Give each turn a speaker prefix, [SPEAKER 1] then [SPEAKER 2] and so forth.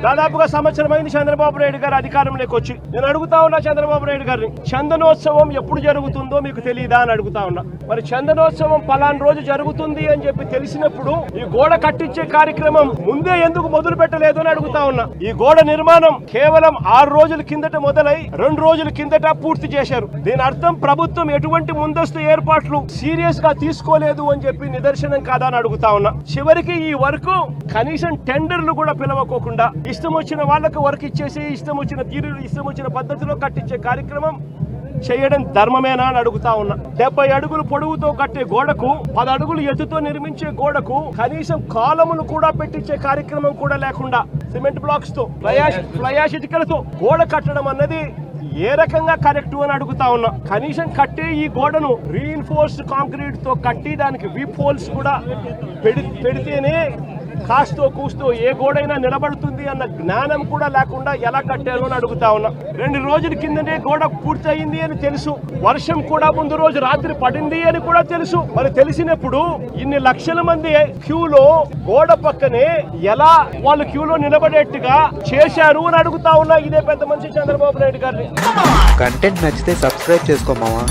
[SPEAKER 1] దాదాపుగా సంవత్సరమైంది చంద్రబాబు నాయుడు గారు అధికారంలోకి వచ్చి. నేను అడుగుతా ఉన్నా చంద్రబాబు నాయుడు గారిని, చందనోత్సవం ఎప్పుడు జరుగుతుందో మీకు తెలియదా అని అడుగుతా ఉన్నా. మరి చందనోత్సవం పలానా రోజు జరుగుతుంది అని చెప్పి తెలిసినప్పుడు ఈ గోడ కట్టించే కార్యక్రమం ముందే ఎందుకు మొదలు పెట్టలేదు అని అడుగుతా ఉన్నా. ఈ గోడ నిర్మాణం కేవలం 6 రోజుల కిందట మొదలై 2 రోజుల కిందట పూర్తి చేశారు. దీని అర్థం ప్రభుత్వం ఎటువంటి ముందస్తు ఏర్పాట్లు సీరియస్ గా తీసుకోలేదు అని చెప్పి నిదర్శనం కాదా అని అడుగుతా ఉన్నా. చివరికి ఈ వర్క్ కనీసం టెండర్లు కూడా పిలవకోకుండా ఇష్టం వచ్చిన వాళ్ళకు వర్క్ ఇచ్చేసి ఇష్టం వచ్చిన తీరు ఇష్టం వచ్చిన పద్ధతిలో కట్టించే కార్యక్రమం చేయడం ధర్మమేనా అని అడుగుతా ఉన్నా. 70 అడుగులు పొడవుతో కట్టే గోడకు 10 అడుగులు ఎత్తుతో నిర్మించే గోడకు కనీసం కాలములు కూడా పెట్టించే కార్యక్రమం కూడా లేకుండా సిమెంట్ బ్లాక్స్ తో ఫ్లయాష్ ఇటుకలతో గోడ కట్టడం అన్నది ఏ రకంగా కరెక్ట్ అని అడుగుతా ఉన్నా. కనీసం కట్టే ఈ గోడను రీఇన్ఫోర్స్డ్ కాంక్రీట్ తో కట్టి దానికి వీప్ హోల్స్ కూడా పెడితేనే కాస్తో కూస్తో ఏ గోడైనా నిలబడుతుంది అన్న జ్ఞానం కూడా లేకుండా ఎలా కట్టారు అని అడుగుతా ఉన్నా. 2 రోజుల కిందనే గోడ పూర్తయింది అని తెలుసు, వర్షం కూడా ముందు రోజు రాత్రి పడింది అని కూడా తెలుసు. మరి తెలిసినప్పుడు ఇన్ని లక్షల మంది క్యూలో గోడ పక్కనే ఎలా వాళ్ళు క్యూలో నిలబడేట్టుగా చేశారు అని అడుగుతా ఉన్నా. ఇదే పెద్ద మనిషి చంద్రబాబు నాయుడు గారిని.
[SPEAKER 2] కంటెంట్ నచ్చితే సబ్స్క్రైబ్ చేసుకో మావా.